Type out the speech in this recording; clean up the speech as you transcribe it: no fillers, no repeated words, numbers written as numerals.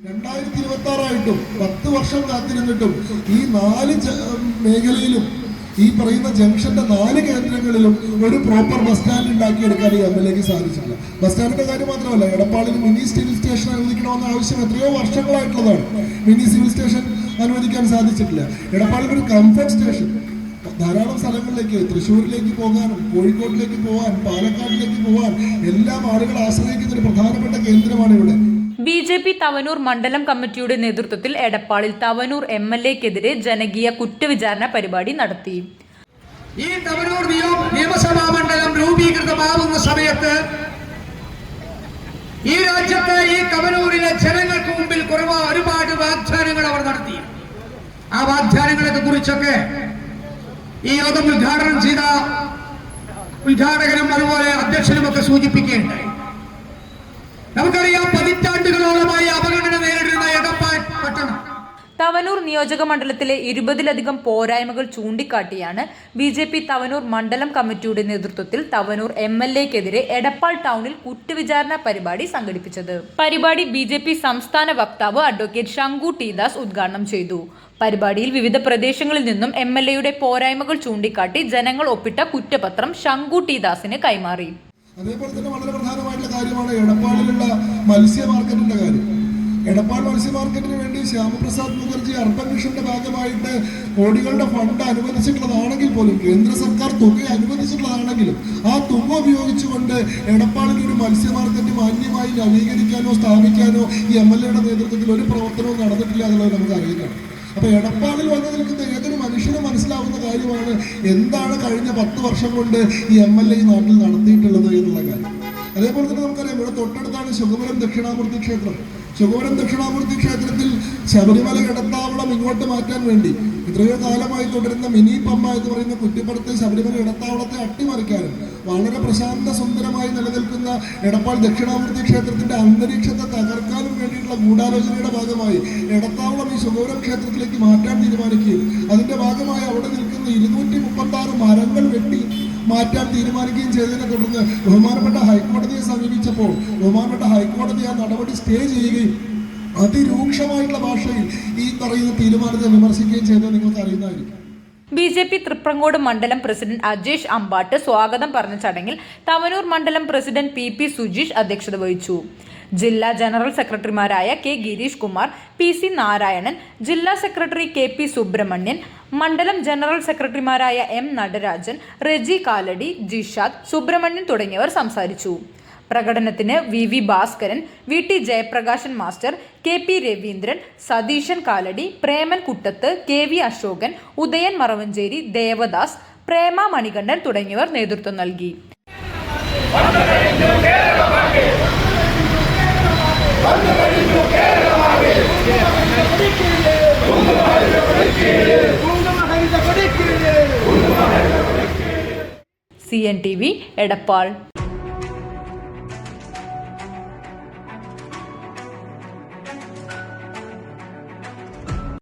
2026 10 വർഷം കാത്തിരുന്നിട്ടും ഈ 4 മേഖലയിലും ഈ പറയുന്ന ജംഗ്ഷന്റെ 4 കേന്ദ്രങ്ങളിലും ഒരു പ്രോപ്പർ ബസ് സ്റ്റാൻഡ് ഉണ്ടാക്കിയെടുക്കാൻ ഈ MLAക്ക് സാധിച്ചിട്ടില്ല. ബസ് സ്റ്റാൻഡിന്റെ കാര്യം മാത്രമല്ല, എടപ്പാളിൽ മിനി സിവിൽ സ്റ്റേഷൻ അനുവദിക്കണമെന്ന ആവശ്യം എത്രയോ വർഷങ്ങളായിട്ടുള്ളതാണ്. മിനി സിവിൽ സ്റ്റേഷൻ അനുവദിക്കാൻ സാധിച്ചിട്ടില്ല. എടപ്പാളിൽ ഒരു കംഫർട്ട് സ്റ്റേഷൻ ധാരാളം സ്ഥലങ്ങളിലേക്ക്, തൃശ്ശൂരിലേക്ക് പോകാനും കോഴിക്കോട്ടിലേക്ക് പോകാൻ, പാലക്കാടിലേക്ക് പോകാൻ എല്ലാം ആളുകൾ ആശ്രയിക്കുന്ന ഒരു പ്രധാനപ്പെട്ട കേന്ദ്രമാണ് ഇവിടെ. BJP തവനൂർ മണ്ഡലം കമ്മിറ്റിയുടെ നേതൃത്വത്തിൽ എടപ്പാളിൽ തവനൂർ MLAക്കെതിരെ ജനകീയ കുറ്റവിചാരണ പരിപാടി നടത്തി. ഈ തവനൂർ നിയമസഭാ മണ്ഡലം രൂപീകൃതമാവുന്ന സമയത്ത് ഈ രാജ്യത്തെ ഈ തവനൂരിലെ ജനങ്ങൾക്ക് മുമ്പിൽ ഒരുപാട് വാഗ്ദാനങ്ങൾ അവർ നടത്തി. ആ വാഗ്ദാനങ്ങളെ കുറിച്ചൊക്കെ ഈ യോഗം ഉദ്ഘാടനം ചെയ്ത ഉദ്ഘാടകനും അതുപോലെ അധ്യക്ഷനുമൊക്കെ സൂചിപ്പിക്കുകയുണ്ടായി. നമുക്കറിയാം, പതിറ്റാണ്ടുകളോളമായി അപകടന നേരിടുന്ന എടപ്പാൾ പട്ടണം. തവനൂർ നിയോജക മണ്ഡലത്തിലെ 20ലധികം പോരായ്മകൾ ചൂണ്ടിക്കാട്ടിയാണ് BJP തവനൂർ മണ്ഡലം കമ്മിറ്റിയുടെ നേതൃത്വത്തിൽ തവനൂർ MLAക്കെതിരെ എടപ്പാൾ ടൗണിൽ കുറ്റവിചാരണ പരിപാടി സംഘടിപ്പിച്ചത്. പരിപാടി BJP സംസ്ഥാന വക്താവ് അഡ്വക്കേറ്റ് ശങ്കു ടി ദാസ് ഉദ്ഘാടനം ചെയ്തു. പരിപാടിയിൽ വിവിധ പ്രദേശങ്ങളിൽ നിന്നും MLAയുടെ പോരായ്മകൾ ചൂണ്ടിക്കാട്ടി ജനങ്ങൾ ഒപ്പിട്ട കുറ്റപത്രം ശങ്കു ടി ദാസിന് കൈമാറി. അതേപോലെ തന്നെ വളരെ പ്രധാനമായിട്ടുള്ള കാര്യമാണ് എടപ്പാളിലുള്ള മത്സ്യ മാർക്കറ്റിന്റെ കാര്യം. എടപ്പാൾ മത്സ്യ മാർക്കറ്റിന് വേണ്ടി ശ്യാമപ്രസാദ് മുഖർജി അർബൻ മിഷന്റെ ഭാഗമായിട്ട് കോടികളുടെ ഫണ്ട് അനുവദിച്ചിട്ടുള്ളതാണെങ്കിൽ പോലും, കേന്ദ്ര സർക്കാർ തുക അനുവദിച്ചിട്ടുള്ളതാണെങ്കിലും ആ തുക ഉപയോഗിച്ചുകൊണ്ട് എടപ്പാളിൽ ഒരു മത്സ്യ മാർക്കറ്റ് മാന്യമായി നവീകരിക്കാനോ സ്ഥാപിക്കാനോ ഈ MLAയുടെ നേതൃത്വത്തിൽ ഒരു പ്രവർത്തനവും നടന്നിട്ടില്ല എന്നുള്ളത് നമുക്ക് അറിയുന്നതാണ്. അപ്പൊ എടപ്പാളിൽ വന്നു നിൽക്കുന്ന ഏതൊരു മനുഷ്യനും മനസ്സിലാവുന്ന കാര്യമാണ് എന്താണ് കഴിഞ്ഞ 10 വർഷം കൊണ്ട് ഈ MLA നാട്ടിൽ നടത്തിയിട്ടുള്ളത് എന്നുള്ള കാര്യം. അതേപോലെ തന്നെ നമുക്കറിയാം, ഇവിടെ തൊട്ടടുത്താണ് ശുഗപുരം ദക്ഷിണാമൂർത്തി ക്ഷേത്രം. ശുഗപുരം ദക്ഷിണാമൂർത്തി ക്ഷേത്രത്തിൽ ശബരിമല ഇടത്താവളം ഇങ്ങോട്ട് മാറ്റാൻ വേണ്ടി എത്രയോ കാലമായി തുടരുന്ന മിനി പമ്മ എന്ന് പറയുന്ന കുറ്റിപ്പുറത്തെ ശബരിമല ഇടത്താവളത്തെ അട്ടിമറിക്കാനും വളരെ പ്രശാന്ത സുന്ദരമായി നിലനിൽക്കുന്ന എടപ്പാൾ ദക്ഷിണാമൂർത്തി ക്ഷേത്രത്തിന്റെ അന്തരീക്ഷത്തെ തകർക്കാനും വേണ്ടിയിട്ടുള്ള ഗൂഢാലോചനയുടെ ഭാഗമായി ഇടത്താവളം ഈ ശുഗപുരം ക്ഷേത്രത്തിലേക്ക് മാറ്റാൻ തീരുമാനിക്കുകയും അതിന്റെ ഭാഗമായി അവിടെ നിൽക്കുന്ന 236 മരങ്ങൾ വെട്ടി മാറ്റാൻ തീരുമാനിക്കുകയും ചെയ്തതിനെ തുടർന്ന് ബഹുമാനപ്പെട്ട ഹൈക്കോടതിയെ സമീപിച്ചപ്പോൾ ബഹുമാനപ്പെട്ട ഹൈക്കോടതി ആ നടപടി സ്റ്റേ ചെയ്യുകയും അതിരൂക്ഷമായിട്ടുള്ള ഭാഷയിൽ ഈ പറയുന്ന തീരുമാനത്തെ വിമർശിക്കുകയും ചെയ്തത് നിങ്ങൾക്ക് അറിയുന്നതായിരിക്കും. BJP തൃപ്രങ്ങോട് മണ്ഡലം പ്രസിഡന്റ് അജേഷ് അമ്പാട്ട് സ്വാഗതം പറഞ്ഞ ചടങ്ങിൽ തവനൂർ മണ്ഡലം പ്രസിഡന്റ് PP സുജീഷ് അധ്യക്ഷത വഹിച്ചു. ജില്ലാ ജനറൽ സെക്രട്ടറിമാരായ K ഗിരീഷ് കുമാർ, PC നാരായണൻ, ജില്ലാ സെക്രട്ടറി KP സുബ്രഹ്മണ്യൻ, മണ്ഡലം ജനറൽ സെക്രട്ടറിമാരായ M നടരാജൻ, റെജി കാലടി, ജിഷാദ്, സുബ്രഹ്മണ്യൻ തുടങ്ങിയവർ സംസാരിച്ചു. പ്രകടനത്തിന് VV Bhaskaran, VT Jayaprakashan master, KP Raveendran, Satheeshan Kalady, Preman Kuttath, KV Ashokan, Udayan Maravancheri, Devadas, Prema Manikandan തുടങ്ങിയവർ നേതൃത്വം നൽകി. CNTV എടപ്പാൾ.